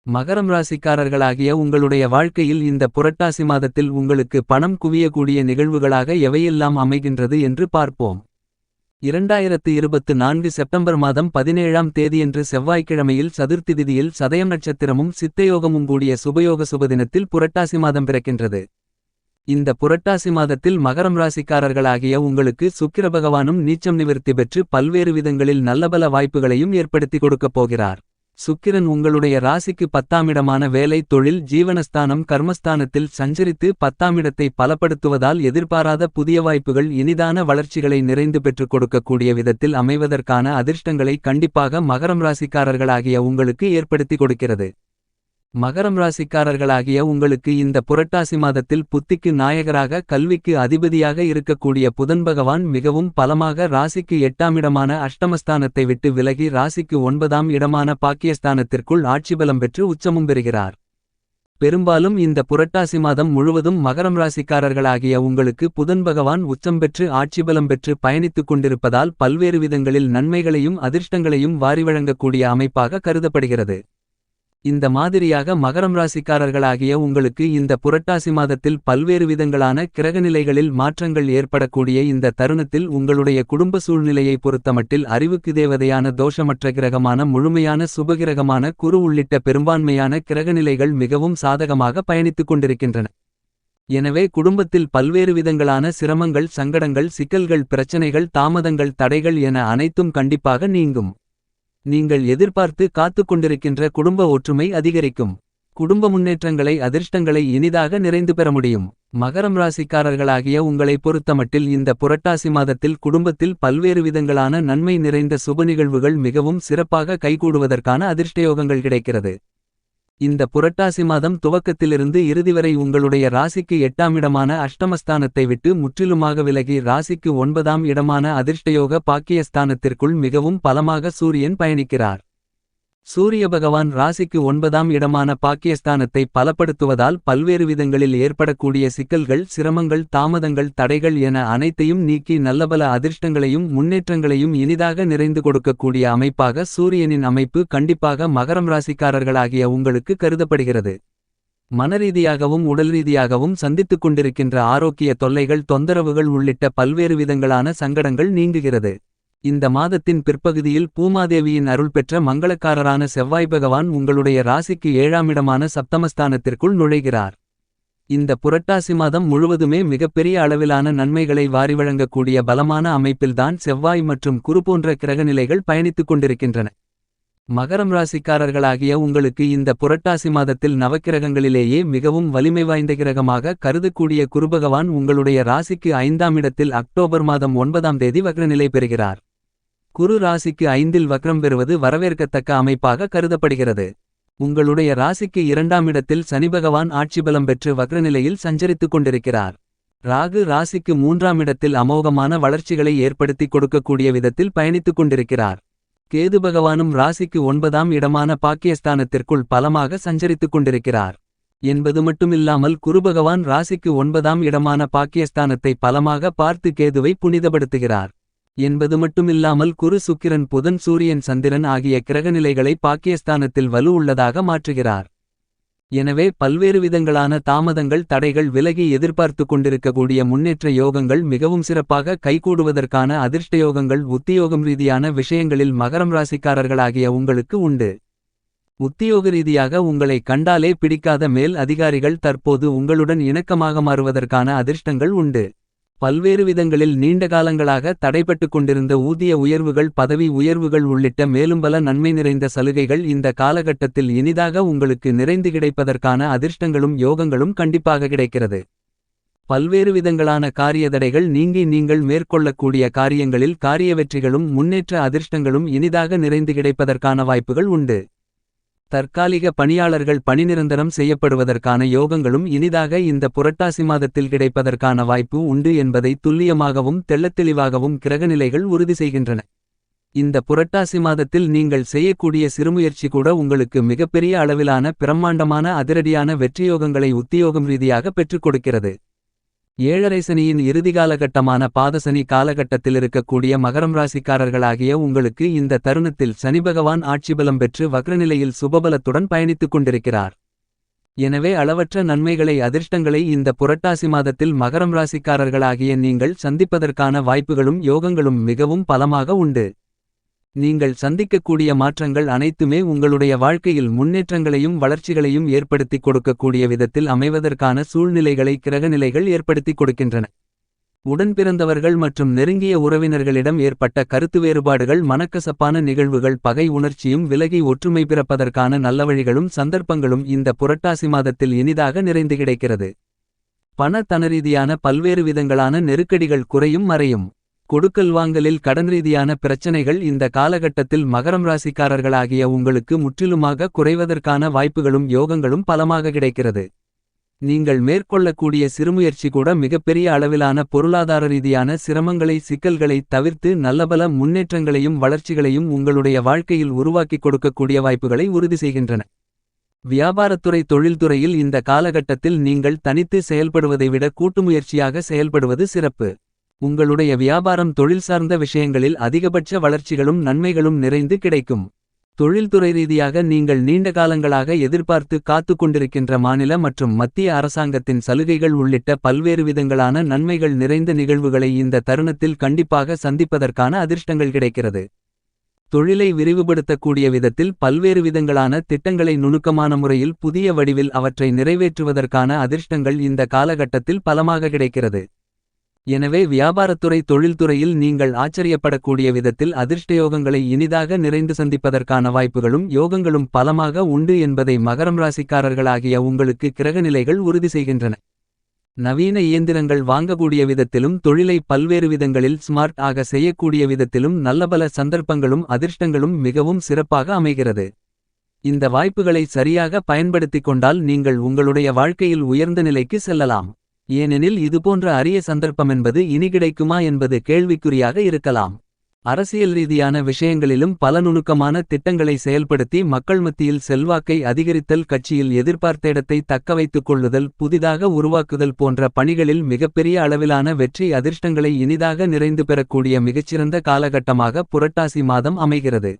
மகரம் ராசிக்காரர்களாகிய உங்களுடைய வாழ்க்கையில் இந்த புரட்டாசி மாதத்தில் உங்களுக்கு பணம் குவியக்கூடிய நிகழ்வுகளாக எவையெல்லாம் அமைகின்றது என்று பார்ப்போம். 2024 செப்டம்பர் மாதம் 17ஆம் தேதியன்று செவ்வாய்க்கிழமையில் சதுர்த்தி திதியில் சதயம் நட்சத்திரமும் சித்தயோகமும் கூடிய சுபயோக சுபதினத்தில் புரட்டாசி மாதம் பிறக்கின்றது. இந்த புரட்டாசி மாதத்தில் மகரம் ராசிக்காரர்களாகிய உங்களுக்கு சுக்கிர பகவானும் நீச்சம் நிவிர்த்தி பெற்று பல்வேறு விதங்களில் நல்லபல வாய்ப்புகளையும் ஏற்படுத்தி கொடுக்கப் போகிறார். சுக்கிரன் உங்களுடைய ராசிக்கு 10ஆம் இடமான வேலை தொழில் ஜீவனஸ்தானம் கர்மஸ்தானத்தில் சஞ்சரித்து 10ஆம் இடத்தை பலப்படுத்துவதால் எதிர்பாராத புதிய வாய்ப்புகள் இனிதான வளர்ச்சிகளை நிறைந்து பெற்றுக் கொடுக்கக்கூடிய விதத்தில் அமைவதற்கான அதிர்ஷ்டங்களை கண்டிப்பாக மகரம் ராசிக்காரர்களாகிய உங்களுக்கு ஏற்படுத்தி கொடுக்கிறது. மகரம் ராசிக்காரர்களாகிய உங்களுக்கு இந்த புரட்டாசி மாதத்தில் புத்திக்கு நாயகராக கல்விக்கு அதிபதியாக இருக்கக்கூடிய புதன் பகவான் மிகவும் பலமாக ராசிக்கு 8ஆம் இடமான அஷ்டமஸ்தானத்தை விட்டு விலகி ராசிக்கு 9ஆம் இடமான பாக்கியஸ்தானத்திற்குள் ஆட்சிபலம் பெற்று உச்சமும் பெறுகிறார். பெரும்பாலும் இந்த புரட்டாசி மாதம் முழுவதும் மகரம் ராசிக்காரர்களாகிய உங்களுக்கு புதன் பகவான் உச்சம் பெற்று ஆட்சிபலம் பெற்று பயணித்துக் கொண்டிருப்பதால் பல்வேறு விதங்களில் நன்மைகளையும் அதிர்ஷ்டங்களையும் வாரி வழங்கக்கூடிய அமைப்பாக கருதப்படுகிறது. இந்த மாதிரியாக மகரம் ராசிக்காரர்களாகிய உங்களுக்கு இந்த புரட்டாசி மாதத்தில் பல்வேறு விதங்களான கிரகநிலைகளில் மாற்றங்கள் ஏற்படக்கூடிய இந்த தருணத்தில் உங்களுடைய குடும்ப சூழ்நிலையை பொறுத்தமட்டில் அறிவுக்கு தேவதையான தோஷமற்ற கிரகமான முழுமையான சுபகிரகமான குரு உள்ளிட்ட பெரும்பான்மையான கிரகநிலைகள் மிகவும் சாதகமாக பயணித்துக் கொண்டிருக்கின்றன. எனவே குடும்பத்தில் பல்வேறு விதங்களான சிரமங்கள் சங்கடங்கள் சிக்கல்கள் பிரச்சனைகள் தாமதங்கள் தடைகள் என அனைத்தும் கண்டிப்பாக நீங்கும். நீங்கள் எதிர்பார்த்து காத்துக் கொண்டிருக்கின்ற குடும்ப ஒற்றுமை அதிகரிக்கும். குடும்ப முன்னேற்றங்களை அதிர்ஷ்டங்களை இனிதாக நிறைந்து பெற முடியும். மகரம் ராசிக்காரர்களாகிய உங்களை பொறுத்தமட்டில் இந்த புரட்டாசி மாதத்தில் குடும்பத்தில் பல்வேறு விதங்களான நன்மை நிறைந்த சுப நிகழ்வுகள் மிகவும் சிறப்பாக கைகூடுவதற்கான அதிர்ஷ்டயோகங்கள் கிடைக்கிறது. இந்த புரட்டாசி மாதம் துவக்கத்திலிருந்து இறுதிவரை உங்களுடைய ராசிக்கு 8ஆம் இடமான அஷ்டமஸ்தானத்தை விட்டு முற்றிலுமாக விலகி ராசிக்கு 9ஆம் இடமான அதிர்ஷ்டயோக பாக்கியஸ்தானத்திற்குள் மிகவும் பலமாக சூரியன் பயணிக்கிறார். சூரிய பகவான் ராசிக்கு 9ஆம் இடமான பாக்கியஸ்தானத்தை பலப்படுத்துவதால் பல்வேறு விதங்களில் ஏற்படக்கூடிய சிக்கல்கள் சிரமங்கள் தாமதங்கள் தடைகள் என அனைத்தையும் நீக்கி நல்லபல அதிர்ஷ்டங்களையும் முன்னேற்றங்களையும் இனிதாக நிறைந்து கொடுக்கக்கூடிய அமைப்பாக சூரியனின் அமைப்பு கண்டிப்பாக மகரம் ராசிக்காரர்களாகிய உங்களுக்கு கருதப்படுகிறது. மனரீதியாகவும் உடல்ரீதியாகவும் சந்தித்துக் கொண்டிருக்கின்ற ஆரோக்கிய தொல்லைகள் தொந்தரவுகள் உள்ளிட்ட பல்வேறு விதங்களான சங்கடங்கள் நீங்குகிறது. இந்த மாதத்தின் பிற்பகுதியில் பூமாதேவியின் அருள் பெற்ற மங்களக்காரரான செவ்வாய் பகவான் உங்களுடைய ராசிக்கு 7ஆம் இடமான சப்தமஸ்தானத்திற்குள் நுழைகிறார். இந்த புரட்டாசி மாதம் முழுவதுமே மிகப்பெரிய அளவிலான நன்மைகளை வாரி வழங்கக்கூடிய பலமான அமைப்பில்தான் செவ்வாய் மற்றும் குரு போன்ற கிரகநிலைகள் பயணித்துக் கொண்டிருக்கின்றன. மகரம் ராசிக்காரர்களாகிய உங்களுக்கு இந்த புரட்டாசி மாதத்தில் நவக்கிரகங்களிலேயே மிகவும் வலிமை வாய்ந்த கிரகமாக கருதக்கூடிய குருபகவான் உங்களுடைய ராசிக்கு 5ஆம் இடத்தில் அக்டோபர் மாதம் 9ஆம் தேதி வக்ரநிலை பெறுகிறார். குரு ராசிக்கு 5இல் வக்ரம் பெறுவது வரவேற்கத்தக்க அமைப்பாக கருதப்படுகிறது. உங்களுடைய ராசிக்கு 2ஆம் இடத்தில் சனிபகவான் ஆட்சிபலம் பெற்று வக்ரநிலையில் சஞ்சரித்துக் கொண்டிருக்கிறார். ராகு ராசிக்கு 3ஆம் இடத்தில் அமோகமான வளர்ச்சிகளை ஏற்படுத்தி கொடுக்கக்கூடிய விதத்தில் பயணித்துக் கொண்டிருக்கிறார். கேது பகவானும் ராசிக்கு 9ஆம் இடமான பாக்கியஸ்தானத்திற்குள் பலமாக சஞ்சரித்துக் கொண்டிருக்கிறார். என்பது மட்டுமில்லாமல் குருபகவான் ராசிக்கு 9ஆம் இடமான பாக்கியஸ்தானத்தை பலமாக பார்த்து கேதுவை புனிதப்படுத்துகிறார். என்பது மட்டுமில்லாமல் குரு சுக்கிரன் புதன் சூரியன் சந்திரன் ஆகிய கிரகநிலைகளை பாக்கியஸ்தானத்தில் வலு உள்ளதாக மாற்றுகிறார். எனவே பல்வேறு விதங்களான தாமதங்கள் தடைகள் விலகி எதிர்பார்த்து கொண்டிருக்கக்கூடிய முன்னேற்ற யோகங்கள் மிகவும் சிறப்பாக கைகூடுவதற்கான அதிர்ஷ்டயோகங்கள் உத்தியோகம் ரீதியான விஷயங்களில் மகரம் ராசிக்காரர்களாகிய உங்களுக்கு உண்டு. உத்தியோக ரீதியாக உங்களை கண்டாலே பிடிக்காத மேல் அதிகாரிகள் தற்போது உங்களுடன் இணக்கமாக மாறுவதற்கான அதிர்ஷ்டங்கள் உண்டு. பல்வேறு விதங்களில் நீண்ட காலங்களாக தடைபட்டுக் கொண்டிருந்த ஊதிய உயர்வுகள் பதவி உயர்வுகள் உள்ளிட்ட மேலும் பல நன்மை நிறைந்த சலுகைகள் இந்த காலகட்டத்தில் இனிதாக உங்களுக்கு நிறைந்து கிடைப்பதற்கான அதிர்ஷ்டங்களும் யோகங்களும் கண்டிப்பாக கிடைக்கிறது. பல்வேறு விதங்களான காரிய தடைகள் நீங்கி நீங்கள் மேற்கொள்ளக்கூடிய காரியங்களில் காரிய வெற்றிகளும் முன்னேற்ற அதிர்ஷ்டங்களும் இனிதாக நிறைந்து கிடைப்பதற்கான வாய்ப்புகள் உண்டு. தற்காலிக பணியாளர்கள் பணி நிரந்தரம் செய்யப்படுவதற்கான யோகங்களும் இனிதாக இந்த புரட்டாசி மாதத்தில் கிடைப்பதற்கான வாய்ப்பு உண்டு என்பதை துல்லியமாகவும் தெள்ளத்தெளிவாகவும் கிரகநிலைகள் உறுதி செய்கின்றன. இந்த புரட்டாசி மாதத்தில் நீங்கள் செய்யக்கூடிய சிறுமுயற்சி கூட உங்களுக்கு மிகப்பெரிய அளவிலான பிரம்மாண்டமான அதிரடியான வெற்றியோகங்களை உத்தியோகம் ரீதியாக பெற்றுக் கொடுக்கிறது. ஏழரை சனியின் இறுதி காலகட்டமான பாதசனி காலகட்டத்தில் இருக்கக்கூடிய மகரம் ராசிக்காரர்களாகிய உங்களுக்கு இந்த தருணத்தில் சனிபகவான் ஆட்சிபலம் பெற்று வக்ரநிலையில் சுபபலத்துடன் பயணித்துக் கொண்டிருக்கிறார். எனவே அளவற்ற நன்மைகளை அதிர்ஷ்டங்களை இந்த புரட்டாசி மாதத்தில் மகரம் ராசிக்காரர்களாகிய நீங்கள் சந்திப்பதற்கான வாய்ப்புகளும் யோகங்களும் மிகவும் பலமாக உண்டு. நீங்கள் சந்திக்கக்கூடிய மாற்றங்கள் அனைத்துமே உங்களுடைய வாழ்க்கையில் முன்னேற்றங்களையும் வளர்ச்சிகளையும் ஏற்படுத்திக் கொடுக்கக்கூடிய விதத்தில் அமைவதற்கான சூழ்நிலைகளை கிரகநிலைகள் ஏற்படுத்திக் கொடுக்கின்றன. உடன்பிறந்தவர்கள் மற்றும் நெருங்கிய உறவினர்களிடம் ஏற்பட்ட கருத்து வேறுபாடுகள் மனக்கசப்பான நிகழ்வுகள் பகை உணர்ச்சியும் விலகி ஒற்றுமை பிறப்பதற்கான நல்ல வழிகளும் சந்தர்ப்பங்களும் இந்த புரட்டாசி மாதத்தில் இனிதாக நிறைந்து கிடைக்கிறது. பண தனரீதியான பல்வேறு விதங்களான நெருக்கடிகள் குறையும் மறையும். கொடுக்கல் வாங்கலில் கடன் ரீதியான பிரச்சனைகள் இந்த காலகட்டத்தில் மகரம் ராசிக்காரர்களாகிய உங்களுக்கு முற்றிலுமாக குறைவதற்கான வாய்ப்புகளும் யோகங்களும் பலமாக கிடைக்கிறது. நீங்கள் மேற்கொள்ளக்கூடிய சிறுமுயற்சி கூட மிகப்பெரிய அளவிலான பொருளாதார ரீதியான சிரமங்களை சிக்கல்களை தவிர்த்து நல்லபல முன்னேற்றங்களையும் வளர்ச்சிகளையும் உங்களுடைய வாழ்க்கையில் உருவாக்கிக் கொடுக்கக்கூடிய வாய்ப்புகளை உறுதி செய்கின்றன. வியாபாரத்துறை தொழில்துறையில் இந்த காலகட்டத்தில் நீங்கள் தனித்து செயல்படுவதை விட கூட்டுமுயற்சியாக செயல்படுவது சிறப்பு. உங்களுடைய வியாபாரம் தொழில் சார்ந்த விஷயங்களில் அதிகபட்ச வளர்ச்சிகளும் நன்மைகளும் நிறைந்து கிடைக்கும். தொழில்துறை ரீதியாக நீங்கள் நீண்ட காலங்களாக எதிர்பார்த்து காத்து கொண்டிருக்கின்ற மாநில மற்றும் மத்திய அரசாங்கத்தின் சலுகைகள் உள்ளிட்ட பல்வேறு விதங்களான நன்மைகள் நிறைந்த நிகழ்வுகளை இந்த தருணத்தில் கண்டிப்பாக சந்திப்பதற்கான அதிர்ஷ்டங்கள் கிடைக்கிறது. தொழிலை விரிவுபடுத்தக்கூடிய விதத்தில் பல்வேறு விதங்களான திட்டங்களை நுணுக்கமான முறையில் புதிய வடிவில் அவற்றை நிறைவேற்றுவதற்கான அதிர்ஷ்டங்கள் இந்த காலகட்டத்தில் பலமாக கிடைக்கிறது. எனவே வியாபாரத்துறை தொழில்துறையில் நீங்கள் ஆச்சரியப்படக்கூடிய விதத்தில் அதிர்ஷ்டயோகங்களை இனிதாக நிறைந்து சந்திப்பதற்கான வாய்ப்புகளும் யோகங்களும் பலமாக உண்டு என்பதை மகரம் ராசிக்காரர்களாகிய உங்களுக்கு கிரகநிலைகள் உறுதி செய்கின்றன. நவீன இயந்திரங்கள் வாங்கக்கூடிய விதத்திலும் தொழிலை பல்வேறு விதங்களில் ஸ்மார்ட் ஆக செய்யக்கூடிய விதத்திலும் நல்லபல சந்தர்ப்பங்களும் அதிர்ஷ்டங்களும் மிகவும் சிறப்பாக அமைகிறது. இந்த வாய்ப்புகளை சரியாக பயன்படுத்திக் கொண்டால் நீங்கள் உங்களுடைய வாழ்க்கையில் உயர்ந்த நிலைக்கு செல்லலாம். ஏனெனில் இதுபோன்ற அரிய சந்தர்ப்பமென்பது இனி கிடைக்குமா என்பது கேள்விக்குறியாக இருக்கலாம். அரசியல் ரீதியான விஷயங்களிலும் பல நுணுக்கமான திட்டங்களை செயல்படுத்தி மக்கள் மத்தியில் செல்வாக்கை அதிகரித்தல் கட்சியில் எதிர்பார்த்த இடத்தை தக்கவைத்துக் கொள்ளுதல் புதிதாக உருவாக்குதல் போன்ற பணிகளில் மிகப்பெரிய அளவிலான வெற்றி அதிர்ஷ்டங்களை இனிதாக நிறைந்து பெறக்கூடிய மிகச்சிறந்த காலகட்டமாக புரட்டாசி மாதம் அமைகிறது.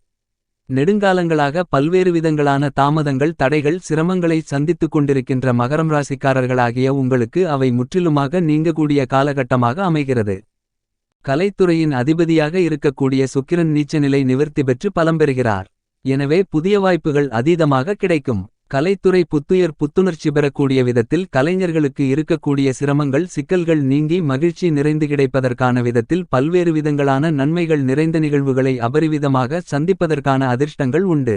நெடுங்காலங்களாக பல்வேறு விதங்களான தாமதங்கள் தடைகள் சிரமங்களை சந்தித்துக் கொண்டிருக்கின்ற மகரம் ராசிக்காரர்களாகிய உங்களுக்கு அவை முற்றிலுமாக நீங்கக்கூடிய காலகட்டமாக அமைகிறது. கலைத்துறையின் அதிபதியாக இருக்கக்கூடிய சுக்கிரன் நீச்சநிலை நிவர்த்தி பெற்று பலம் பெறுகிறார். எனவே புதிய வாய்ப்புகள் அதீதமாக கிடைக்கும். கலைத்துறை புத்துணர்ச்சி பெறக்கூடிய விதத்தில் கலைஞர்களுக்கு இருக்கக்கூடிய சிரமங்கள் சிக்கல்கள் நீங்கி மகிழ்ச்சி நிறைந்து கிடைப்பதற்கான விதத்தில் பல்வேறு விதங்களான நன்மைகள் நிறைந்த நிகழ்வுகளை அபரிவிதமாக சந்திப்பதற்கான அதிர்ஷ்டங்கள் உண்டு.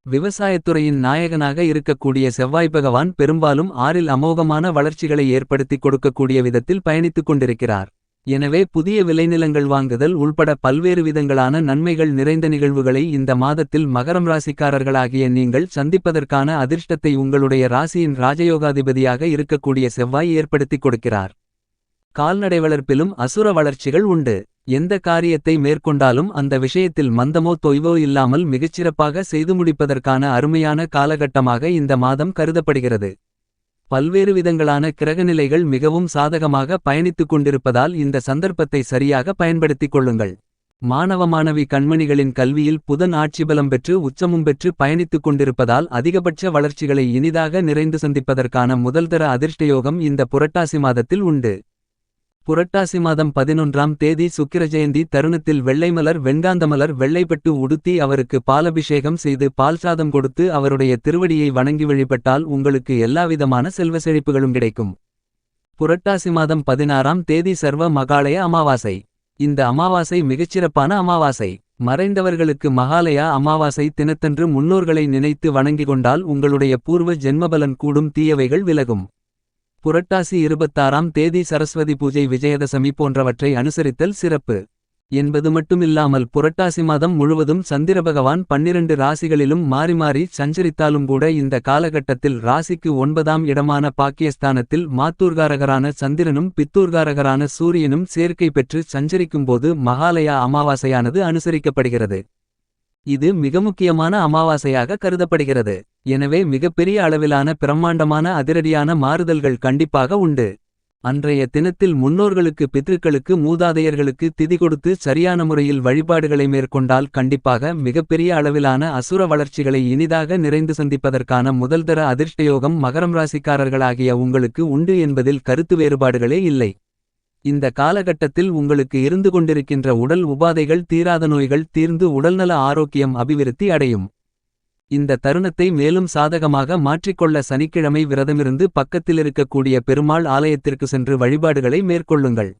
விவசாயத்துறையின் நாயகனாக இருக்கக்கூடிய செவ்வாய் பகவான் பெரும்பாலும் 6இல் அமோகமான வளர்ச்சிகளை ஏற்படுத்திக் கொடுக்கக்கூடிய விதத்தில் பயணித்துக் கொண்டிருக்கிறார். எனவே புதிய விளைநிலங்கள் வாங்குதல் உள்பட பல்வேறு விதங்களான நன்மைகள் நிறைந்த நிகழ்வுகளை இந்த மாதத்தில் மகரம் ராசிக்காரர்களாகிய நீங்கள் சந்திப்பதற்கான அதிர்ஷ்டத்தை உங்களுடைய ராசியின் ராஜயோகாதிபதியாக இருக்கக்கூடிய செவ்வாய் ஏற்படுத்திக் கொடுக்கிறார். கால்நடை வளர்ப்பிலும் அசுர வளர்ச்சிகள் உண்டு. எந்த காரியத்தை மேற்கொண்டாலும் அந்த விஷயத்தில் மந்தமோ தொய்வோ இல்லாமல் மிகச்சிறப்பாக செய்து முடிப்பதற்கான அருமையான காலகட்டமாக இந்த மாதம் கருதப்படுகிறது. பல்வேறு விதங்களான கிரகநிலைகள் மிகவும் சாதகமாக பயணித்துக் கொண்டிருப்பதால் இந்த சந்தர்ப்பத்தை சரியாக பயன்படுத்திக் கொள்ளுங்கள். மாணவ மாணவி கண்மணிகளின் கல்வியில் புதன் ஆட்சிபலம் பெற்று உச்சமும் பெற்று பயணித்துக் கொண்டிருப்பதால் அதிகபட்ச வளர்ச்சிகளை இனிதாக நிறைந்து சந்திப்பதற்கான முதல்தர அதிர்ஷ்டயோகம் இந்த புரட்டாசி மாதத்தில் உண்டு. புரட்டாசி மாதம் 11ஆம் தேதி சுக்கிர ஜெயந்தி தருணத்தில் வெள்ளைமலர் வெண்காந்தமலர் வெள்ளைப்பட்டு உடுத்தி அவருக்கு பாலபிஷேகம் செய்து பால் சாதம் கொடுத்து அவருடைய திருவடியை வணங்கி வழிபட்டால் உங்களுக்கு எல்லாவிதமான செல்வ செழிப்புகளும் கிடைக்கும். புரட்டாசி மாதம் 16ஆம் தேதி சர்வ மகாலய அமாவாசை. இந்த அமாவாசை மிகச்சிறப்பான அமாவாசை. மறைந்தவர்களுக்கு மகாலயா அமாவாசை தினத்தன்று முன்னோர்களை நினைத்து வணங்கி கொண்டால் உங்களுடைய பூர்வ ஜென்மபலன் கூடும் தீயவைகள் விலகும். புரட்டாசி 26ஆம் தேதி சரஸ்வதி பூஜை விஜயதசமி போன்றவற்றை அனுசரித்தல் சிறப்பு என்பது மட்டுமில்லாமல் புரட்டாசி மாதம் முழுவதும் சந்திரபகவான் 12 ராசிகளிலும் மாறி மாறி சஞ்சரித்தாலும் கூட இந்த காலகட்டத்தில் ராசிக்கு 9ஆம் இடமான பாக்கியஸ்தானத்தில் மாத்தூர்காரகரான சந்திரனும் பித்தூர்காரகரான சூரியனும் சேர்க்கை பெற்று சஞ்சரிக்கும்போது மகாலயா அமாவாசையானது அனுசரிக்கப்படுகிறது. இது மிக முக்கியமான அமாவாசையாக கருதப்படுகிறது. எனவே மிகப்பெரிய அளவிலான பிரம்மாண்டமான அதிரடியான மாறுதல்கள் கண்டிப்பாக உண்டு. அன்றைய தினத்தில் முன்னோர்களுக்கு பித்ருக்களுக்கு மூதாதையர்களுக்கு திதி கொடுத்து சரியான முறையில் வழிபாடுகளை மேற்கொண்டால் கண்டிப்பாக மிகப்பெரிய அளவிலான அசுர வளர்ச்சிகளை இனிதாக நிறைந்து சந்திப்பதற்கான முதல்தர அதிர்ஷ்டயோகம் மகரம் ராசிக்காரர்களாகிய உங்களுக்கு உண்டு என்பதில் கருத்து வேறுபாடுகளே இல்லை. இந்த காலகட்டத்தில் உங்களுக்கு இருந்து கொண்டிருக்கின்ற உடல் உபாதைகள் தீராத நோய்கள் தீர்ந்து உடல்நல ஆரோக்கியம் அபிவிருத்தி அடையும். இந்த தருணத்தை மேலும் சாதகமாக மாற்றிக்கொள்ள சனிக்கிழமை விரதமிருந்து பக்கத்திலிருக்கக்கூடிய பெருமாள் ஆலயத்திற்கு சென்று வழிபாடுகளை மேற்கொள்ளுங்கள்.